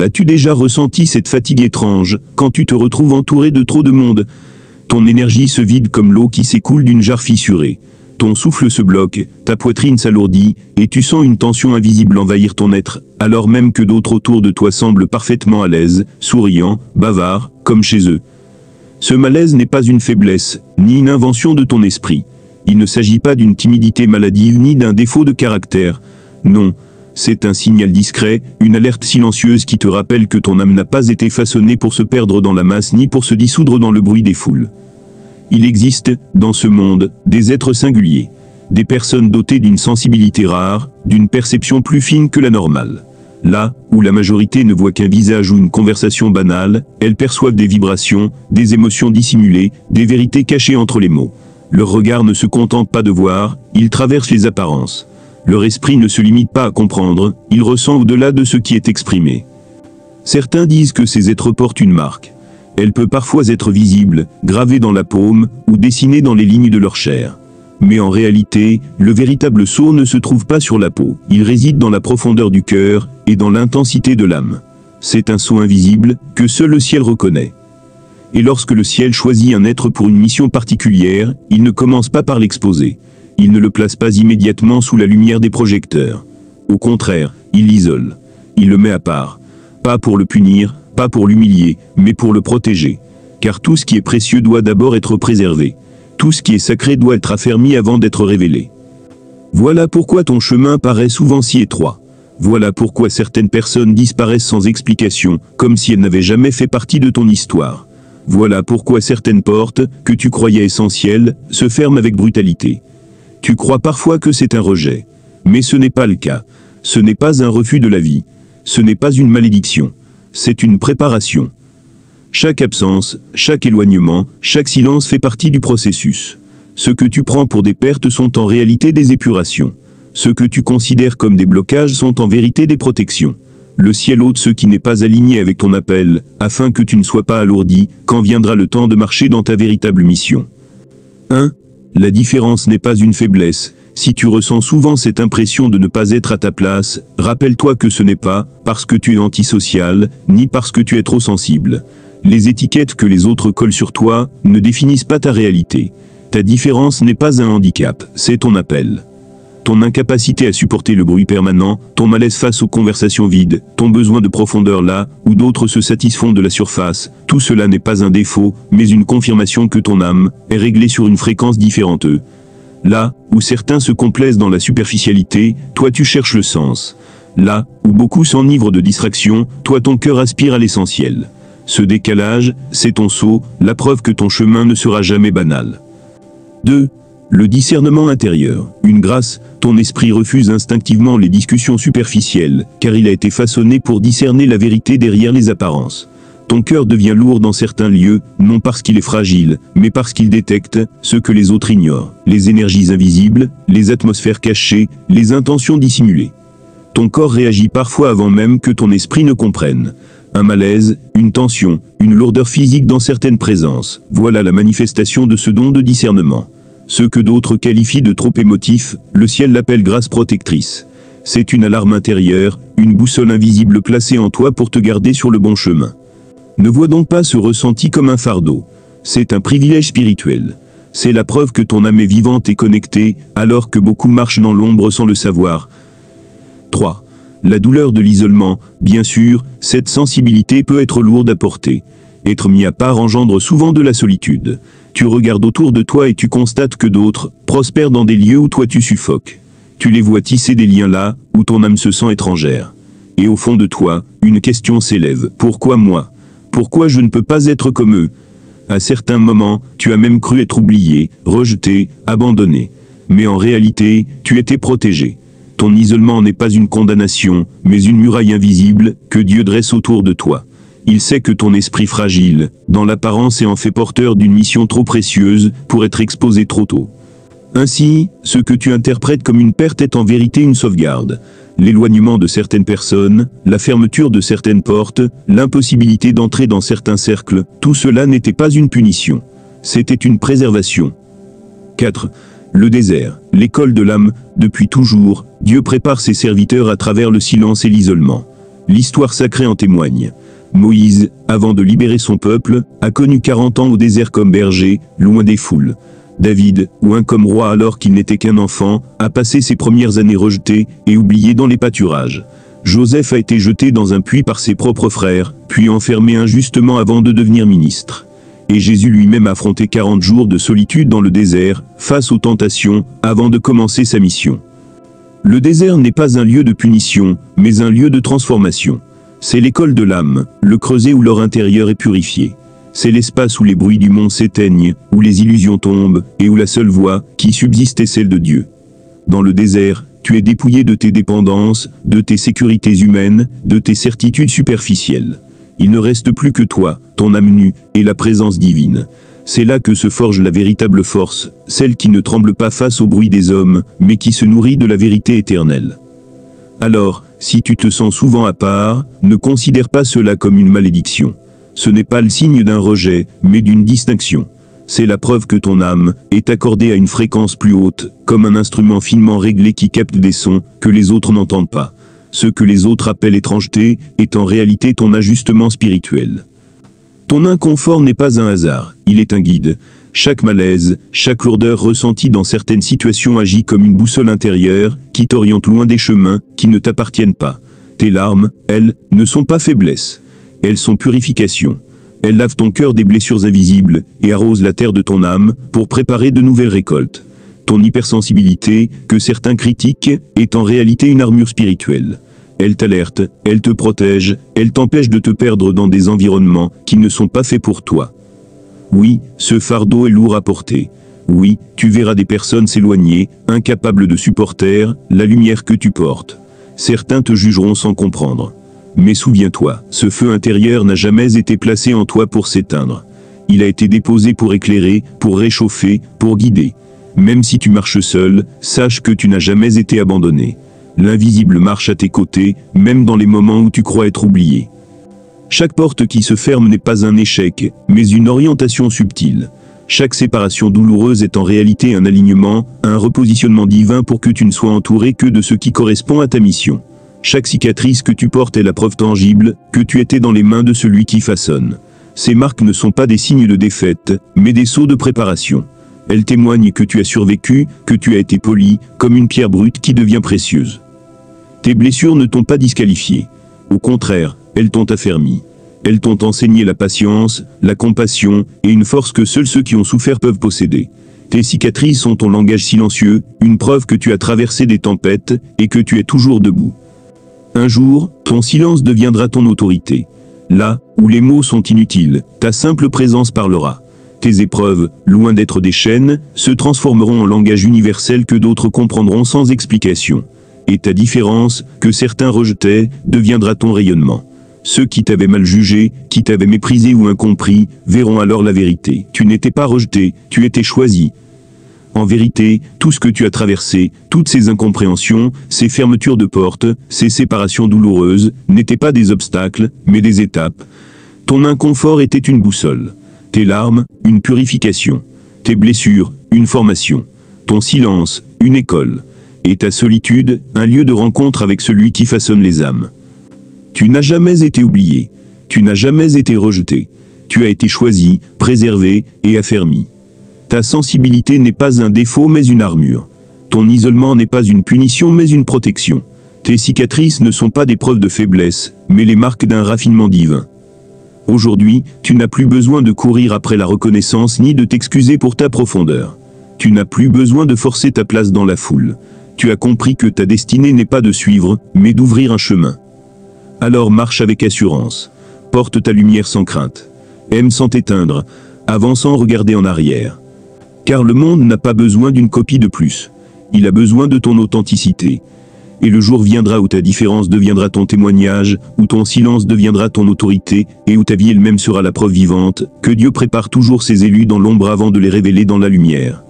As-tu déjà ressenti cette fatigue étrange, quand tu te retrouves entouré de trop de monde? Ton énergie se vide comme l'eau qui s'écoule d'une jarre fissurée. Ton souffle se bloque, ta poitrine s'alourdit, et tu sens une tension invisible envahir ton être, alors même que d'autres autour de toi semblent parfaitement à l'aise, souriants, bavards, comme chez eux. Ce malaise n'est pas une faiblesse, ni une invention de ton esprit. Il ne s'agit pas d'une timidité maladive ni d'un défaut de caractère. Non, c'est un signal discret, une alerte silencieuse qui te rappelle que ton âme n'a pas été façonnée pour se perdre dans la masse ni pour se dissoudre dans le bruit des foules. Il existe, dans ce monde, des êtres singuliers. Des personnes dotées d'une sensibilité rare, d'une perception plus fine que la normale. Là, où la majorité ne voit qu'un visage ou une conversation banale, elles perçoivent des vibrations, des émotions dissimulées, des vérités cachées entre les mots. Leur regard ne se contente pas de voir, il traverse les apparences. Leur esprit ne se limite pas à comprendre, il ressent au-delà de ce qui est exprimé. Certains disent que ces êtres portent une marque. Elle peut parfois être visible, gravée dans la paume, ou dessinée dans les lignes de leur chair. Mais en réalité, le véritable sceau ne se trouve pas sur la peau. Il réside dans la profondeur du cœur, et dans l'intensité de l'âme. C'est un sceau invisible, que seul le ciel reconnaît. Et lorsque le ciel choisit un être pour une mission particulière, il ne commence pas par l'exposer. Il ne le place pas immédiatement sous la lumière des projecteurs. Au contraire, il l'isole. Il le met à part. Pas pour le punir, pas pour l'humilier, mais pour le protéger. Car tout ce qui est précieux doit d'abord être préservé. Tout ce qui est sacré doit être affermi avant d'être révélé. Voilà pourquoi ton chemin paraît souvent si étroit. Voilà pourquoi certaines personnes disparaissent sans explication, comme si elles n'avaient jamais fait partie de ton histoire. Voilà pourquoi certaines portes, que tu croyais essentielles, se ferment avec brutalité. Tu crois parfois que c'est un rejet. Mais ce n'est pas le cas. Ce n'est pas un refus de la vie. Ce n'est pas une malédiction. C'est une préparation. Chaque absence, chaque éloignement, chaque silence fait partie du processus. Ce que tu prends pour des pertes sont en réalité des épurations. Ce que tu considères comme des blocages sont en vérité des protections. Le ciel ôte ce qui n'est pas aligné avec ton appel, afin que tu ne sois pas alourdi, quand viendra le temps de marcher dans ta véritable mission. 1. La différence n'est pas une faiblesse. Si tu ressens souvent cette impression de ne pas être à ta place, rappelle-toi que ce n'est pas parce que tu es antisocial, ni parce que tu es trop sensible. Les étiquettes que les autres collent sur toi ne définissent pas ta réalité. Ta différence n'est pas un handicap, c'est ton appel. Ton incapacité à supporter le bruit permanent, ton malaise face aux conversations vides, ton besoin de profondeur là où d'autres se satisfont de la surface, tout cela n'est pas un défaut, mais une confirmation que ton âme est réglée sur une fréquence différente. Là où certains se complaisent dans la superficialité, toi tu cherches le sens. Là où beaucoup s'enivrent de distraction, toi ton cœur aspire à l'essentiel. Ce décalage, c'est ton sceau, la preuve que ton chemin ne sera jamais banal. 2. Le discernement intérieur. Une grâce, ton esprit refuse instinctivement les discussions superficielles, car il a été façonné pour discerner la vérité derrière les apparences. Ton cœur devient lourd dans certains lieux, non parce qu'il est fragile, mais parce qu'il détecte ce que les autres ignorent, les énergies invisibles, les atmosphères cachées, les intentions dissimulées. Ton corps réagit parfois avant même que ton esprit ne comprenne. Un malaise, une tension, une lourdeur physique dans certaines présences, voilà la manifestation de ce don de discernement. Ce que d'autres qualifient de trop émotif, le ciel l'appelle grâce protectrice. C'est une alarme intérieure, une boussole invisible placée en toi pour te garder sur le bon chemin. Ne vois donc pas ce ressenti comme un fardeau. C'est un privilège spirituel. C'est la preuve que ton âme est vivante et connectée, alors que beaucoup marchent dans l'ombre sans le savoir. 3. La douleur de l'isolement. Bien sûr, cette sensibilité peut être lourde à porter. Être mis à part engendre souvent de la solitude. Tu regardes autour de toi et tu constates que d'autres prospèrent dans des lieux où toi tu suffoques. Tu les vois tisser des liens là, où ton âme se sent étrangère. Et au fond de toi, une question s'élève. Pourquoi moi ? Pourquoi je ne peux pas être comme eux ? À certains moments, tu as même cru être oublié, rejeté, abandonné. Mais en réalité, tu étais protégé. Ton isolement n'est pas une condamnation, mais une muraille invisible que Dieu dresse autour de toi. Il sait que ton esprit fragile, dans l'apparence, est en fait porteur d'une mission trop précieuse pour être exposé trop tôt. Ainsi, ce que tu interprètes comme une perte est en vérité une sauvegarde. L'éloignement de certaines personnes, la fermeture de certaines portes, l'impossibilité d'entrer dans certains cercles, tout cela n'était pas une punition. C'était une préservation. 4. Le désert, l'école de l'âme. Depuis toujours, Dieu prépare ses serviteurs à travers le silence et l'isolement. L'histoire sacrée en témoigne. Moïse, avant de libérer son peuple, a connu 40 ans au désert comme berger, loin des foules. David, oint comme roi alors qu'il n'était qu'un enfant, a passé ses premières années rejeté et oublié dans les pâturages. Joseph a été jeté dans un puits par ses propres frères, puis enfermé injustement avant de devenir ministre. Et Jésus lui-même a affronté 40 jours de solitude dans le désert, face aux tentations, avant de commencer sa mission. Le désert n'est pas un lieu de punition, mais un lieu de transformation. C'est l'école de l'âme, le creuset où l'or intérieur est purifié. C'est l'espace où les bruits du monde s'éteignent, où les illusions tombent, et où la seule voix qui subsiste est celle de Dieu. Dans le désert, tu es dépouillé de tes dépendances, de tes sécurités humaines, de tes certitudes superficielles. Il ne reste plus que toi, ton âme nue, et la présence divine. C'est là que se forge la véritable force, celle qui ne tremble pas face au bruit des hommes, mais qui se nourrit de la vérité éternelle. Alors, si tu te sens souvent à part, ne considère pas cela comme une malédiction. Ce n'est pas le signe d'un rejet, mais d'une distinction. C'est la preuve que ton âme est accordée à une fréquence plus haute, comme un instrument finement réglé qui capte des sons que les autres n'entendent pas. Ce que les autres appellent étrangeté est en réalité ton ajustement spirituel. Ton inconfort n'est pas un hasard, il est un guide. Chaque malaise, chaque lourdeur ressentie dans certaines situations agit comme une boussole intérieure qui t'oriente loin des chemins qui ne t'appartiennent pas. Tes larmes, elles, ne sont pas faiblesse. Elles sont purification. Elles lavent ton cœur des blessures invisibles et arrosent la terre de ton âme pour préparer de nouvelles récoltes. Ton hypersensibilité, que certains critiquent, est en réalité une armure spirituelle. Elle t'alerte, elle te protège, elle t'empêche de te perdre dans des environnements qui ne sont pas faits pour toi. Oui, ce fardeau est lourd à porter. Oui, tu verras des personnes s'éloigner, incapables de supporter la lumière que tu portes. Certains te jugeront sans comprendre. Mais souviens-toi, ce feu intérieur n'a jamais été placé en toi pour s'éteindre. Il a été déposé pour éclairer, pour réchauffer, pour guider. Même si tu marches seul, sache que tu n'as jamais été abandonné. L'invisible marche à tes côtés, même dans les moments où tu crois être oublié. Chaque porte qui se ferme n'est pas un échec, mais une orientation subtile. Chaque séparation douloureuse est en réalité un alignement, un repositionnement divin pour que tu ne sois entouré que de ce qui correspond à ta mission. Chaque cicatrice que tu portes est la preuve tangible que tu étais dans les mains de celui qui façonne. Ces marques ne sont pas des signes de défaite, mais des sceaux de préparation. Elles témoignent que tu as survécu, que tu as été poli, comme une pierre brute qui devient précieuse. Tes blessures ne t'ont pas disqualifié. Au contraire, elles t'ont affermi. Elles t'ont enseigné la patience, la compassion, et une force que seuls ceux qui ont souffert peuvent posséder. Tes cicatrices sont ton langage silencieux, une preuve que tu as traversé des tempêtes, et que tu es toujours debout. Un jour, ton silence deviendra ton autorité. Là où les mots sont inutiles, ta simple présence parlera. Tes épreuves, loin d'être des chaînes, se transformeront en langage universel que d'autres comprendront sans explication. Et ta différence, que certains rejetaient, deviendra ton rayonnement. Ceux qui t'avaient mal jugé, qui t'avaient méprisé ou incompris, verront alors la vérité. Tu n'étais pas rejeté, tu étais choisi. En vérité, tout ce que tu as traversé, toutes ces incompréhensions, ces fermetures de portes, ces séparations douloureuses, n'étaient pas des obstacles, mais des étapes. Ton inconfort était une boussole. Tes larmes, une purification. Tes blessures, une formation. Ton silence, une école. Et ta solitude, un lieu de rencontre avec celui qui façonne les âmes. Tu n'as jamais été oublié. Tu n'as jamais été rejeté. Tu as été choisi, préservé et affermi. Ta sensibilité n'est pas un défaut mais une armure. Ton isolement n'est pas une punition mais une protection. Tes cicatrices ne sont pas des preuves de faiblesse, mais les marques d'un raffinement divin. Aujourd'hui, tu n'as plus besoin de courir après la reconnaissance ni de t'excuser pour ta profondeur. Tu n'as plus besoin de forcer ta place dans la foule. Tu as compris que ta destinée n'est pas de suivre, mais d'ouvrir un chemin. Alors marche avec assurance. Porte ta lumière sans crainte. Aime sans t'éteindre. Avance sans regarder en arrière. Car le monde n'a pas besoin d'une copie de plus. Il a besoin de ton authenticité. Et le jour viendra où ta différence deviendra ton témoignage, où ton silence deviendra ton autorité, et où ta vie elle-même sera la preuve vivante, que Dieu prépare toujours ses élus dans l'ombre avant de les révéler dans la lumière.